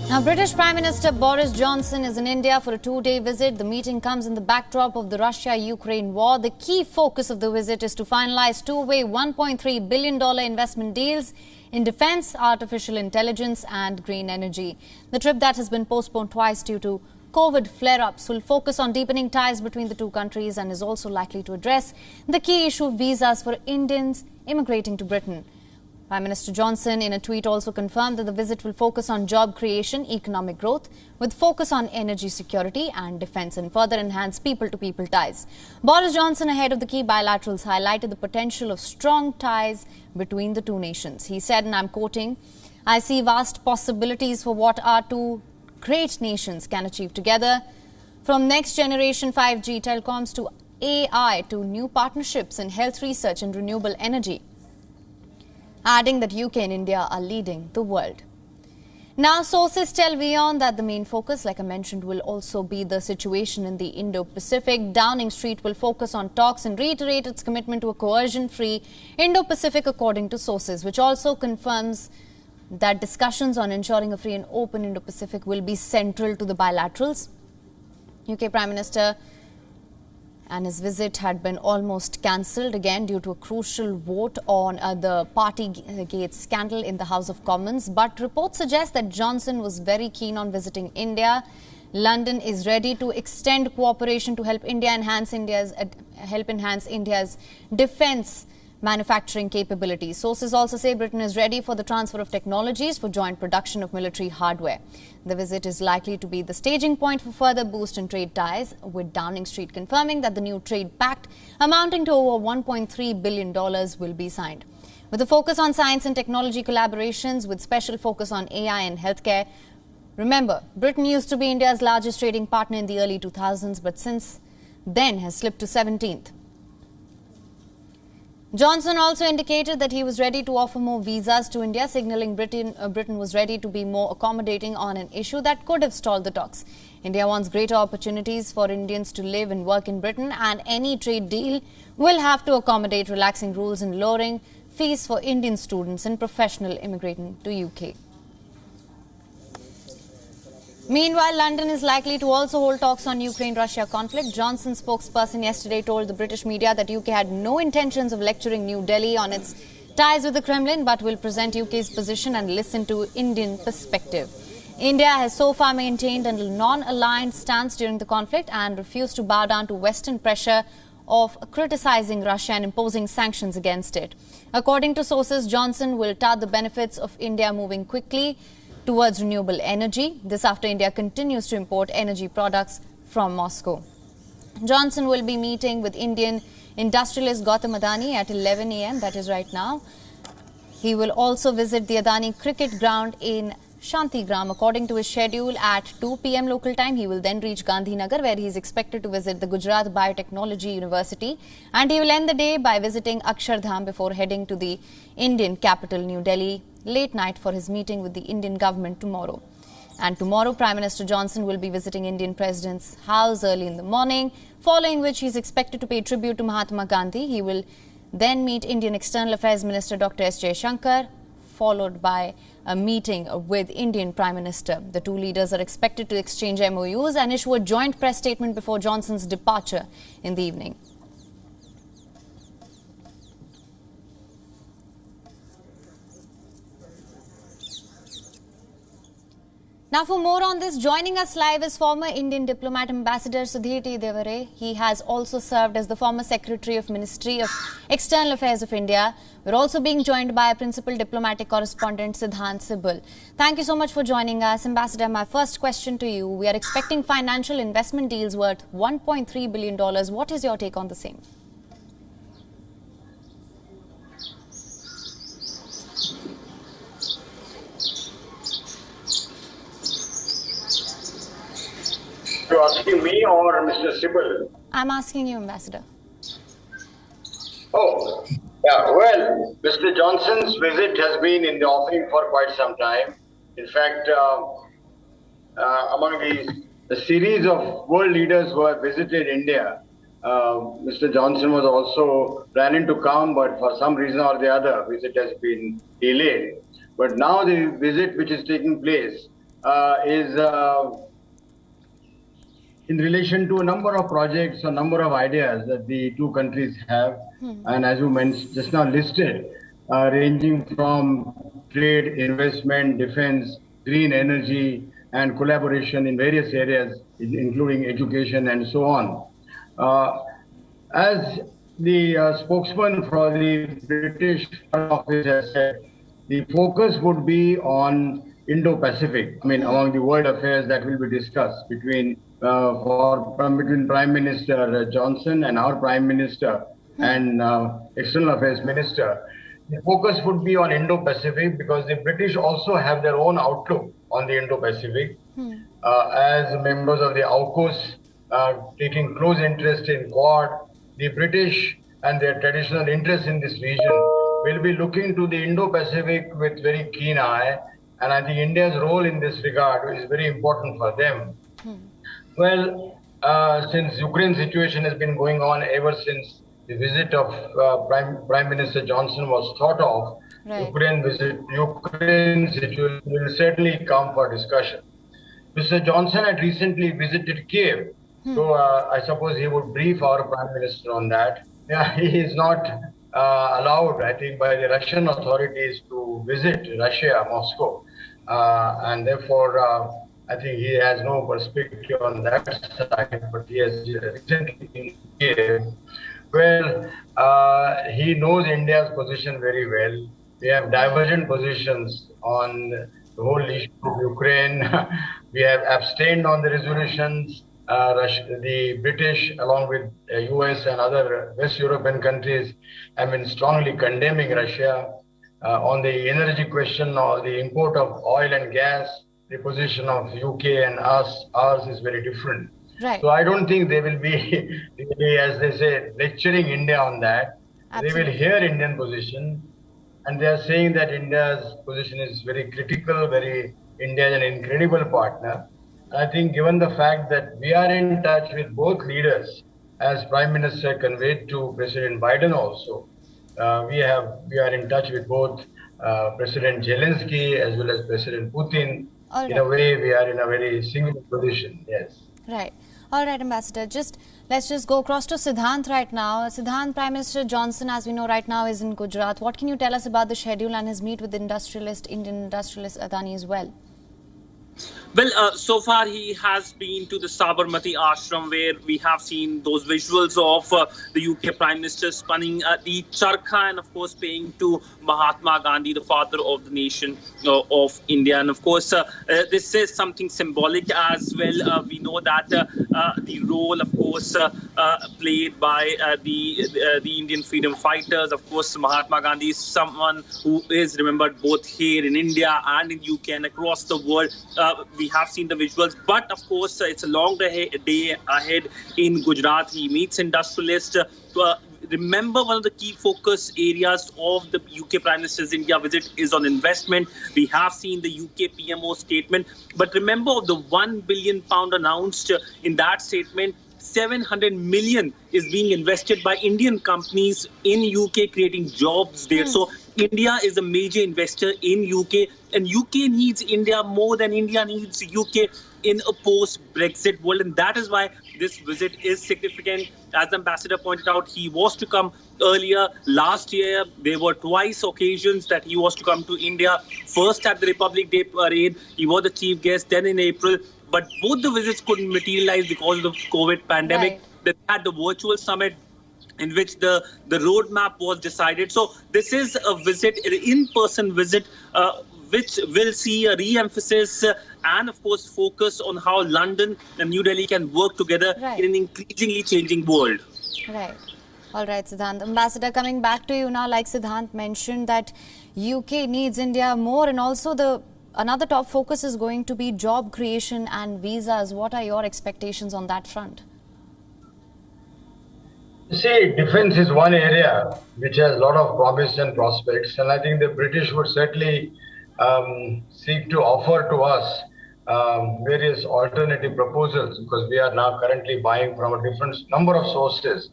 Now, British Prime Minister Boris Johnson is in India for a two-day visit. The meeting comes in the backdrop of the Russia-Ukraine war. The key focus of the visit is to finalize two-way $1.3 billion investment deals in defense, artificial intelligence and green energy. The trip that has been postponed twice due to COVID flare-ups will focus on deepening ties between the two countries and is also likely to address the key issue of visas for Indians immigrating to Britain. Prime Minister Johnson in a tweet also confirmed that the visit will focus on job creation, economic growth, with focus on energy security and defence and further enhance people-to-people ties. Boris Johnson, ahead of the key bilaterals, highlighted the potential of strong ties between the two nations. He said, and I'm quoting, "I see vast possibilities for what our two great nations can achieve together, from next-generation 5G telecoms to AI to new partnerships in health research and renewable energy," adding that UK and India are leading the world. Now, sources tell WION that the main focus, like I mentioned, will also be the situation in the Indo-Pacific. Downing Street will focus on talks and reiterate its commitment to a coercion-free Indo-Pacific, according to sources, which also confirms that discussions on ensuring a free and open Indo-Pacific will be central to the bilaterals. UK Prime Minister and his visit had been almost cancelled again due to a crucial vote on the Partygate scandal in the House of Commons. But reports suggest that Johnson was very keen on visiting India. London is ready to extend cooperation to help enhance India's defence manufacturing capabilities. Sources also say Britain is ready for the transfer of technologies for joint production of military hardware. The visit is likely to be the staging point for further boost in trade ties, with Downing Street confirming that the new trade pact amounting to over $1.3 billion will be signed. With a focus on science and technology collaborations with special focus on AI and healthcare. Remember, Britain used to be India's largest trading partner in the early 2000s, but since then has slipped to 17th. Johnson also indicated that he was ready to offer more visas to India, signalling Britain was ready to be more accommodating on an issue that could have stalled the talks. India wants greater opportunities for Indians to live and work in Britain, and any trade deal will have to accommodate relaxing rules and lowering fees for Indian students and professionals immigrating to UK. Meanwhile, London is likely to also hold talks on Ukraine-Russia conflict. Johnson's spokesperson yesterday told the British media that UK had no intentions of lecturing New Delhi on its ties with the Kremlin, but will present UK's position and listen to Indian perspective. India has so far maintained a non-aligned stance during the conflict and refused to bow down to Western pressure of criticising Russia and imposing sanctions against it. According to sources, Johnson will tout the benefits of India moving quickly towards renewable energy. This after India continues to import energy products from Moscow. Johnson will be meeting with Indian industrialist Gautam Adani at 11 a.m. that is right now. He will also visit the Adani cricket ground in Shantigram. According to his schedule, at 2 p.m. local time, he will then reach Gandhinagar, where he is expected to visit the Gujarat Biotechnology University, and he will end the day by visiting Akshardham before heading to the Indian capital, New Delhi, late night for his meeting with the Indian government tomorrow. And tomorrow, Prime Minister Johnson will be visiting Indian President's house early in the morning, following which he is expected to pay tribute to Mahatma Gandhi. He will then meet Indian External Affairs Minister Dr. S. Jaishankar, followed by a meeting with Indian Prime Minister. The two leaders are expected to exchange MOUs and issue a joint press statement before Johnson's departure in the evening. Now, for more on this, joining us live is former Indian diplomat Ambassador Sudhir T. Devare. He has also served as the former Secretary of Ministry of External Affairs of India. We're also being joined by Principal Diplomatic Correspondent Siddhant Sibal. Thank you so much for joining us. Ambassador, my first question to you. We are expecting financial investment deals worth $1.3 billion. What is your take on the same? You're asking me or Mr. Sibal? I'm asking you, Ambassador. Oh, yeah. Well, Mr. Johnson's visit has been in the offing for quite some time. In fact, among the series of world leaders who have visited India, Mr. Johnson was also planning to come, but for some reason or the other, visit has been delayed. But now the visit which is taking place is in relation to a number of projects, a number of ideas that the two countries have, and as you mentioned just now listed, ranging from trade, investment, defense, green energy, and collaboration in various areas, including education and so on. As the spokesman for the British Foreign Office has said, the focus would be on Indo-Pacific. I mean, among the world affairs that will be discussed between Prime Minister Johnson and our Prime Minister and External Affairs Minister. The focus would be on Indo-Pacific because the British also have their own outlook on the Indo-Pacific. As members of the AUKUS taking close interest in Quad, the British and their traditional interest in this region will be looking to the Indo-Pacific with very keen eye. And I think India's role in this regard is very important for them. Well, since Ukraine situation has been going on ever since the visit of Prime Minister Johnson was thought of, Ukraine situation will certainly come for discussion. Mr. Johnson had recently visited Kiev, so I suppose he would brief our Prime Minister on that. Yeah, he is not allowed, I think, by the Russian authorities to visit Russia, Moscow, and therefore I think he has no perspective on that side, but he has recently been here. Well, he knows India's position very well. We have divergent positions on the whole issue of Ukraine. We have abstained on the resolutions. The British, along with US and other West European countries, have been strongly condemning Russia. On the energy question or the import of oil and gas, the position of UK and ours is very different. Right. So I don't think they will be, as they say, lecturing India on that. Absolutely. They will hear Indian position, and they are saying that India's position is very critical, India is an incredible partner. I think given the fact that we are in touch with both leaders, as Prime Minister conveyed to President Biden also, we are in touch with both President Zelensky as well as President Putin. Right. In a way, we are in a very single position. Yes. Right. All right, Ambassador. Let's just go across to Siddhant right now. Siddhant, Prime Minister Johnson, as we know right now, is in Gujarat. What can you tell us about the schedule and his meet with Indian industrialist Adani as well? Well, so far he has been to the Sabarmati ashram, where we have seen those visuals of the UK Prime Minister spinning the charkha and, of course, paying to Mahatma Gandhi, the father of the nation of India. And, of course, this is something symbolic as well. We know that the role, of course, played by the Indian freedom fighters. Of course, Mahatma Gandhi is someone who is remembered both here in India and in UK and across the world. We have seen the visuals, but of course it's a long day ahead in Gujarat. He meets industrialists. Remember, one of the key focus areas of the UK Prime Minister's India visit is on investment. We have seen the UK PMO statement, but remember, of the £1 billion announced in that statement, 700 million is being invested by Indian companies in UK, creating jobs there. So India is a major investor in UK, and UK needs India more than India needs UK in a post-Brexit world. And that is why this visit is significant. As the ambassador pointed out, he was to come earlier. Last year, there were twice occasions that he was to come to India. First at the Republic Day parade, he was the chief guest, then in April. But both the visits couldn't materialize because of the COVID pandemic. Right. They had the virtual summit in which the roadmap was decided. So this is a visit, an in-person visit, which will see a re-emphasis and, of course, focus on how London and New Delhi can work together in an increasingly changing world. Right. All right, Siddhant. Ambassador, coming back to you now, like Siddhant mentioned, that UK needs India more, and also another top focus is going to be job creation and visas. What are your expectations on that front? You see, defense is one area which has a lot of promise and prospects, and I think the British would certainly seek to offer to us various alternative proposals, because we are now currently buying from a different number of sources,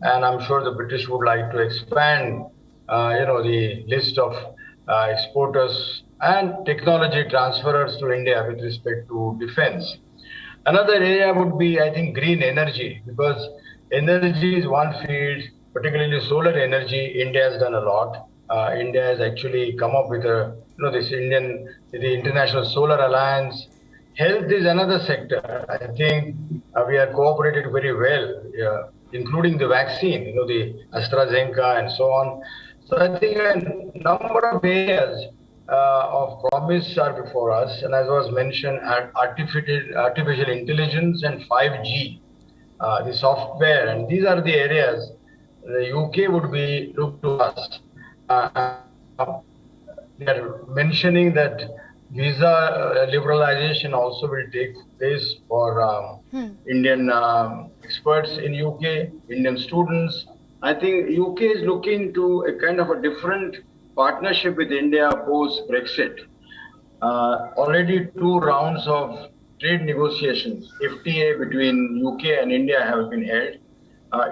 and I'm sure the British would like to expand, the list of exporters and technology transfers to India with respect to defense. Another area would be, I think, green energy, because energy is one field, particularly solar energy. India has done a lot. India has actually come up with the International Solar Alliance. Health is another sector. I think we have cooperated very well, including the vaccine, the AstraZeneca and so on. So I think a number of areas of promise are before us, and as was mentioned, artificial intelligence and 5G, the software, and these are the areas the UK would be look to us. They are mentioning that visa liberalization also will take place for Indian experts in UK, Indian students. I think UK is looking to a kind of a different partnership with India post-Brexit. Already 2 rounds of trade negotiations, FTA between UK and India have been held.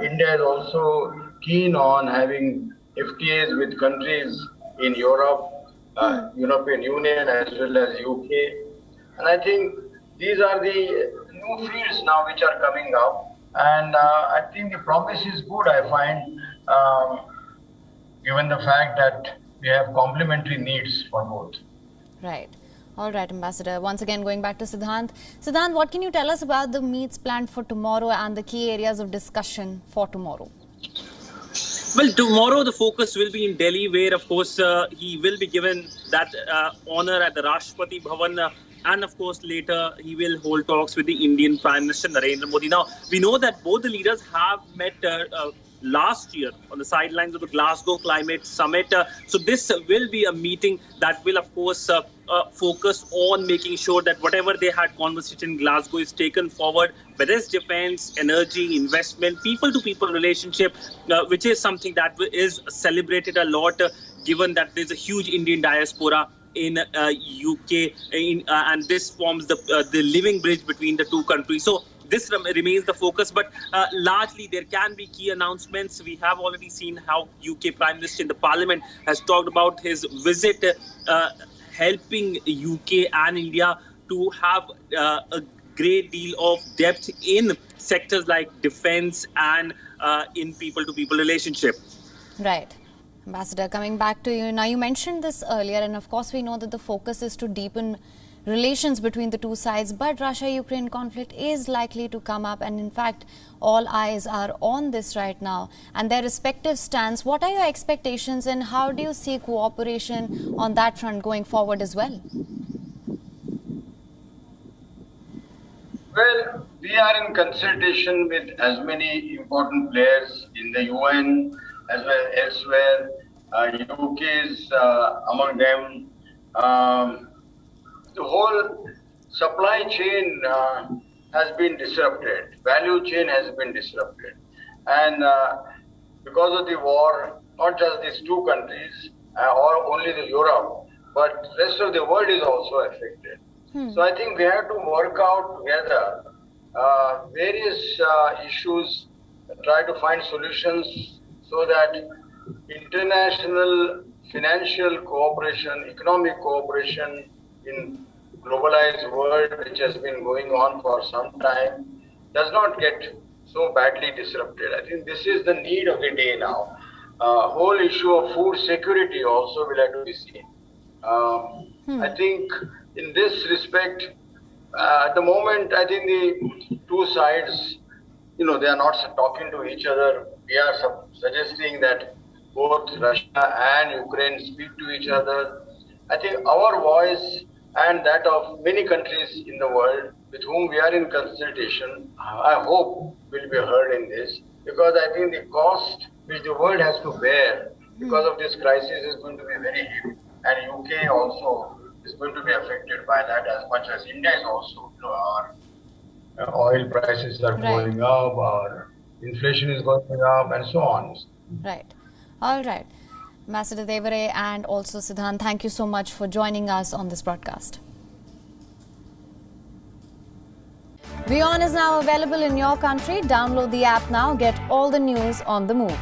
India is also keen on having FTAs with countries in Europe, European Union as well as UK. And I think these are the new fields now which are coming up. And I think the promise is good, I find, given the fact that we have complementary needs for both. Right. All right, Ambassador. Once again, going back to Siddhant. Siddhant, what can you tell us about the meets planned for tomorrow and the key areas of discussion for tomorrow? Well, tomorrow the focus will be in Delhi, where, of course, he will be given that honor at the Rashtrapati Bhavan. And of course, later he will hold talks with the Indian Prime Minister Narendra Modi. Now, we know that both the leaders have met last year on the sidelines of the Glasgow Climate Summit. So this will be a meeting that will, of course, focus on making sure that whatever they had conversation in Glasgow is taken forward, whether it's defense, energy, investment, people-to-people relationship, which is something that is celebrated a lot, given that there's a huge Indian diaspora in UK, and this forms the living bridge between the two countries. So this remains the focus, but largely there can be key announcements. We have already seen how UK Prime Minister in the Parliament has talked about his visit, helping UK and India to have a great deal of depth in sectors like defense and in people-to-people relationship. Right. Ambassador, coming back to you, now you mentioned this earlier, and of course we know that the focus is to deepen relations between the two sides, but Russia-Ukraine conflict is likely to come up, and in fact all eyes are on this right now and their respective stance. What are your expectations and how do you see cooperation on that front going forward as well? Well, we are in consultation with as many important players in the UN as well as elsewhere. UK is among them. The whole supply chain has been disrupted. Value chain has been disrupted. And because of the war, not just these two countries or only the Europe, but rest of the world is also affected. So I think we have to work out together various issues, try to find solutions so that international financial cooperation, economic cooperation in globalized world, which has been going on for some time, does not get so badly disrupted. I think this is the need of the day now. Whole issue of food security also will have to be seen. I think in this respect, at the moment, I think the two sides, they are not talking to each other. We are suggesting that both Russia and Ukraine speak to each other. I think our voice and that of many countries in the world with whom we are in consultation, I hope will be heard in this, because I think the cost which the world has to bear because of this crisis is going to be very heavy, and UK also is going to be affected by that as much as India is also. Our oil prices are going up, our inflation is going up, and so on. Right. All right. Ambassador Devare and also Siddhant, thank you so much for joining us on this broadcast. WION is now available in your country. Download the app now. Get all the news on the move.